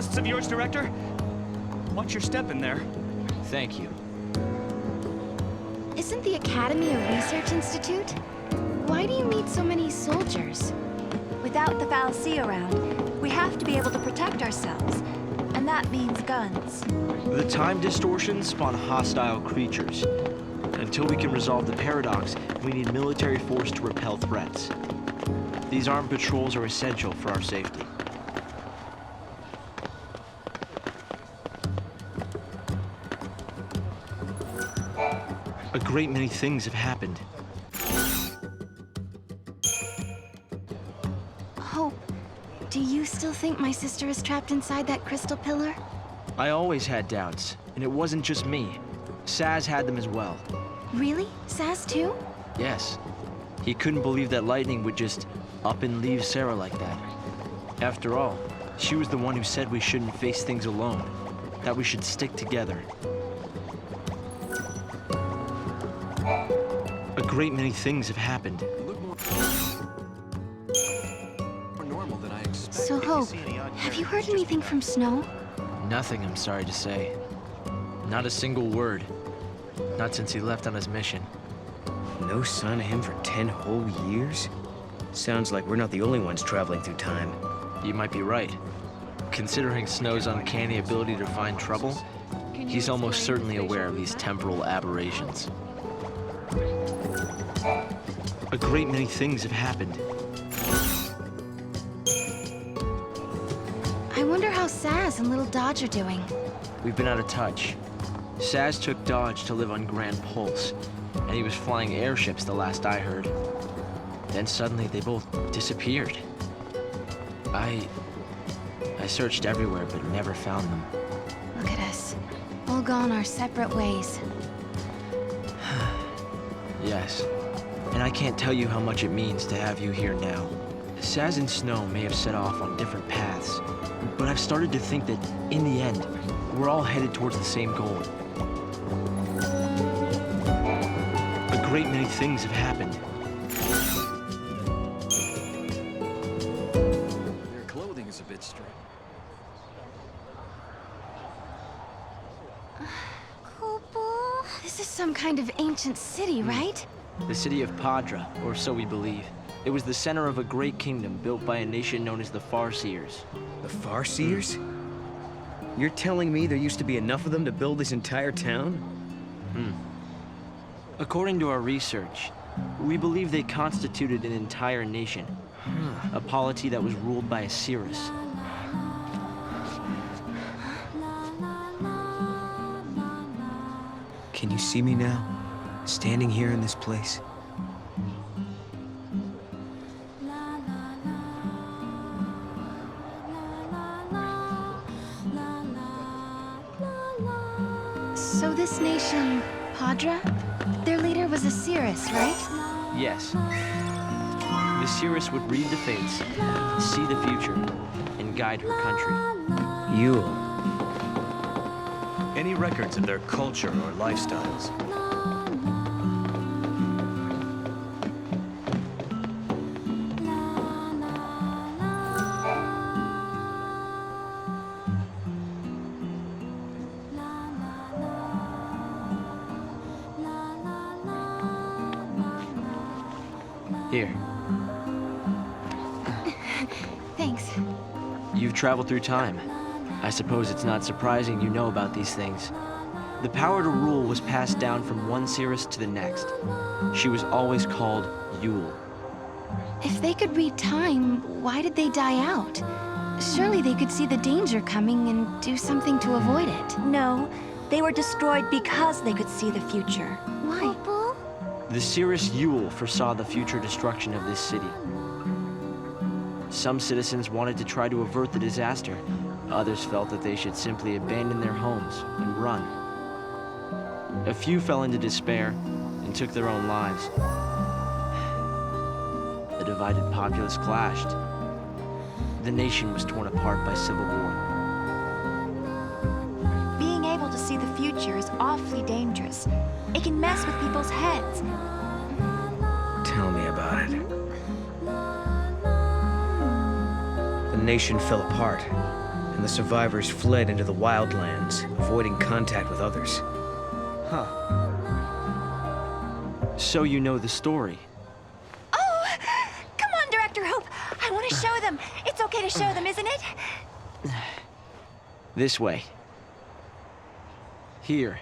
guests of yours, Director? Watch your step in there. Thank you. Isn't the Academy a research institute? Why do you need so many soldiers? Without the fallacy around, we have to be able to protect ourselves. And that means guns. The time distortions spawn hostile creatures. Until we can resolve the paradox, we need military force to repel threats. These armed patrols are essential for our safety. A great many things have happened. Hope, do you still think my sister is trapped inside that crystal pillar? I always had doubts, and it wasn't just me. Saz had them as well. Really? Saz too? Yes. He couldn't believe that lightning would just up and leave Serah like that. After all, she was the one who said we shouldn't face things alone, that we should stick together. A great many things have happened. So Hope, have you heard anything from Snow? Nothing, I'm sorry to say. Not a single word. Not since he left on his mission. No sign of him for 10 whole years? Sounds like we're not the only ones traveling through time. You might be right. Considering Snow's uncanny ability to find trouble, he's almost certainly aware of these temporal aberrations. A great many things have happened. I wonder how Saz and Little Dodge are doing. We've been out of touch. Saz took Dodge to live on Grand Pulse, and he was flying airships the last I heard. Then suddenly they both disappeared. I searched everywhere but never found them. Look at us, all gone our separate ways. Yes, and I can't tell you how much it means to have you here now. Saz and Snow may have set off on different paths, but I've started to think that, in the end, we're all headed towards the same goal. A great many things have happened. Your clothing is a bit strange. This is some kind of ancient city, right? The city of Paddra, or so we believe. It was the center of a great kingdom built by a nation known as the Farseers. The Farseers? You're telling me there used to be enough of them to build this entire town? According to our research, we believe they constituted an entire nation. A polity that was ruled by a Cirrus. Can you see me now? Standing here in this place? So this nation, Paddra, their leader was a Cirrus, right? Yes. The Cirrus would read the fates, see the future, and guide her country. Yule. Any records of their culture or lifestyles? Here. Thanks. You've traveled through time. I suppose it's not surprising you know about these things. The power to rule was passed down from one Cirrus to the next. She was always called Yule. If they could read time, why did they die out? Surely they could see the danger coming and do something to avoid it. No, they were destroyed because they could see the future. Why? The Cirrus Yule foresaw the future destruction of this city. Some citizens wanted to try to avert the disaster. Others felt that they should simply abandon their homes and run. A few fell into despair and took their own lives. The divided populace clashed. The nation was torn apart by civil war. Being able to see the future is awfully dangerous. It can mess with people's heads. Tell me about it. The nation fell apart, and and the survivors fled into the wildlands, avoiding contact with others. Huh. So you know the story. Oh! Come on, Director Hope! I want to show them! It's okay to show them, isn't it? This way. Here.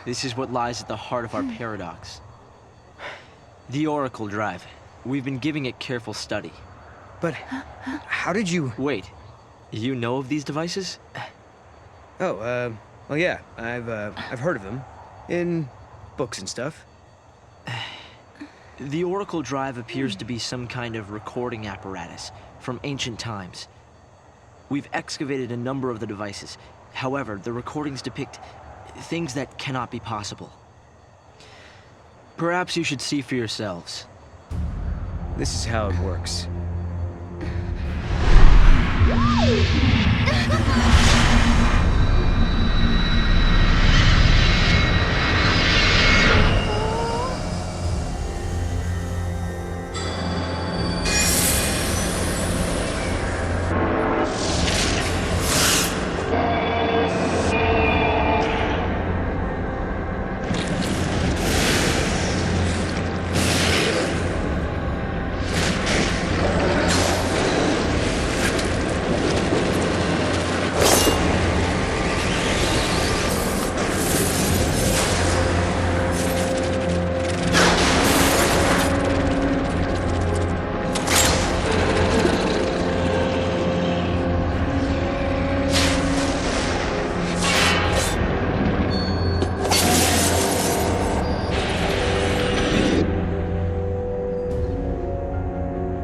This is what lies at the heart of our paradox. The Oracle Drive. We've been giving it careful study. But how did you... Wait. You know of these devices? Oh, well, yeah. I've heard of them. In books and stuff. The Oracle Drive appears to be some kind of recording apparatus from ancient times. We've excavated a number of the devices. However, the recordings depict things that cannot be possible. Perhaps you should see for yourselves. This is how it works.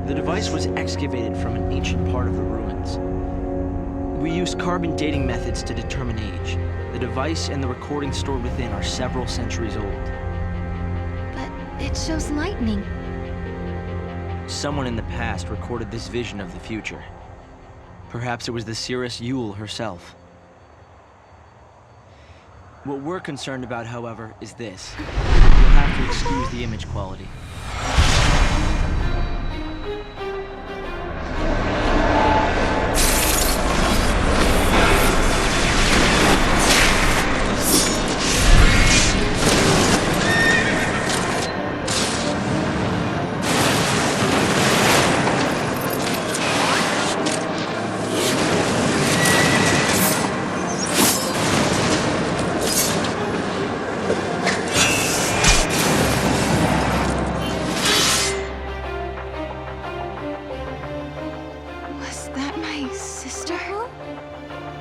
The device was excavated from an ancient part of the ruins. We used carbon dating methods to determine age. The device and the recording stored within are several centuries old. But it shows lightning. Someone in the past recorded this vision of the future. Perhaps it was the seeress Yule herself. What we're concerned about, however, is this. You'll have to excuse the image quality.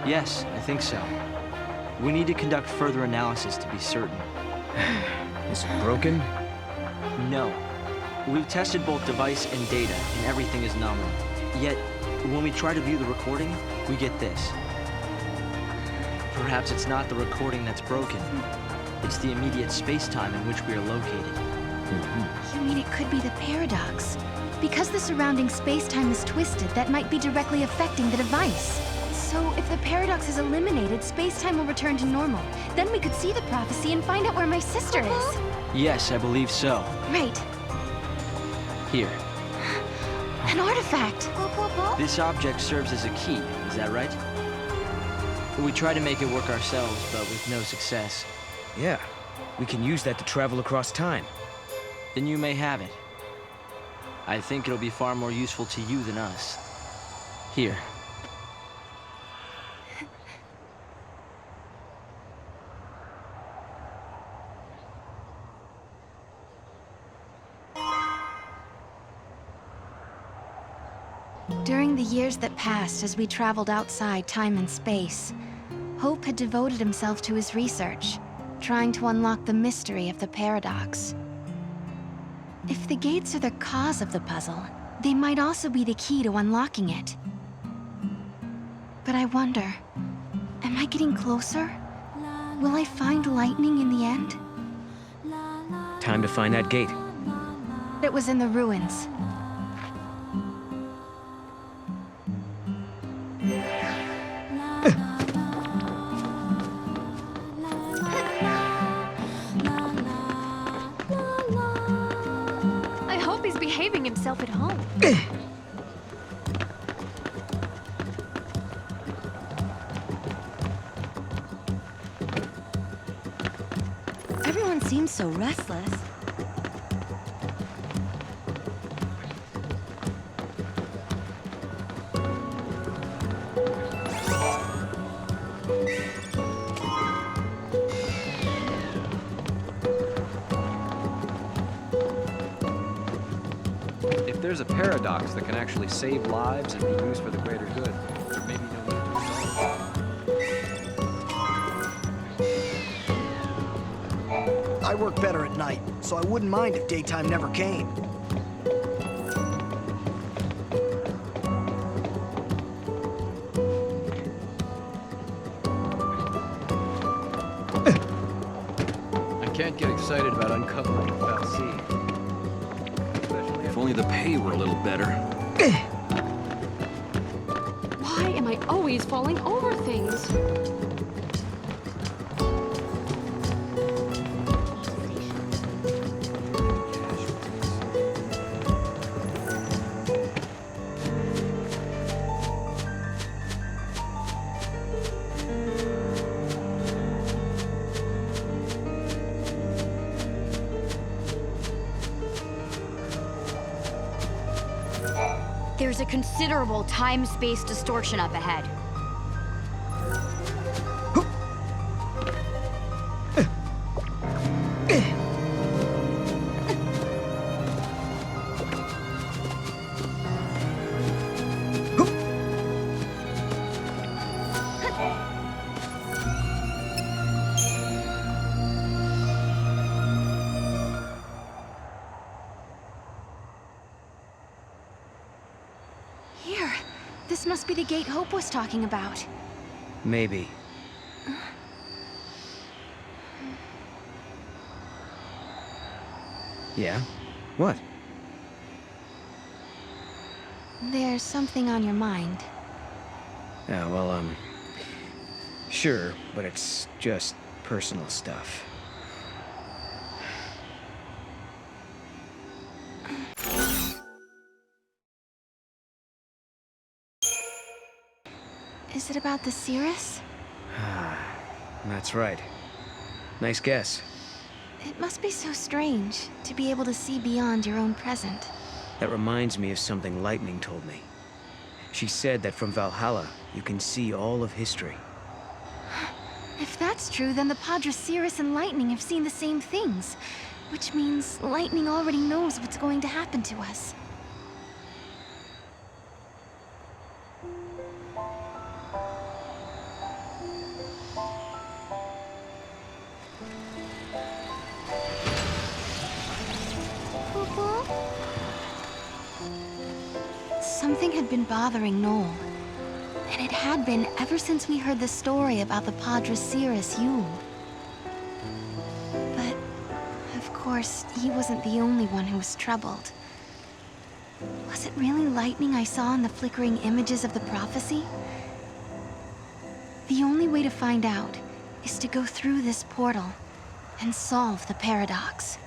Yes, I think so. We need to conduct further analysis to be certain. Is it broken? No. We've tested both device and data, and everything is nominal. Yet, when we try to view the recording, we get this. Perhaps it's not the recording that's broken. It's the immediate space-time in which we are located. You mean it could be the paradox? Because the surrounding space-time is twisted, that might be directly affecting the device. So, if the paradox is eliminated, space-time will return to normal. Then we could see the prophecy and find out where my sister is. Yes, I believe so. Right. Here. An artifact. This object serves as a key, is that right? We tried to make it work ourselves, but with no success. Yeah. We can use that to travel across time. Then you may have it. I think it'll be far more useful to you than us. Here. During the years that passed as we traveled outside time and space, Hope had devoted himself to his research, trying to unlock the mystery of the paradox. If the gates are the cause of the puzzle, they might also be the key to unlocking it. But I wonder, am I getting closer? Will I find lightning in the end? Time to find that gate. It was in the ruins. I hope he's behaving himself at home. Everyone seems so restless. If there's a paradox that can actually save lives and be used for the greater good, there may be no need to solve it. I work better at night, so I wouldn't mind if daytime never came. I can't get excited about uncovering a fal'Cie. If only the pay were a little better. Why am I always falling over things? There's a considerable time-space distortion up ahead. Here. This must be the gate Hope was talking about. Maybe. Yeah? What? There's something on your mind. Yeah, well, sure, but it's just personal stuff. Is it about the Cirrus? That's right. Nice guess. It must be so strange to be able to see beyond your own present. That reminds me of something Lightning told me. She said that from Valhalla, you can see all of history. If that's true, then the Paddra Cirrus and Lightning have seen the same things. Which means Lightning already knows what's going to happen to us. Something had been bothering Noel. And it had been ever since we heard the story about the Paddra Cirrus Yule. But, of course, he wasn't the only one who was troubled. Was it really lightning I saw in the flickering images of the prophecy? The only way to find out is to go through this portal and solve the paradox.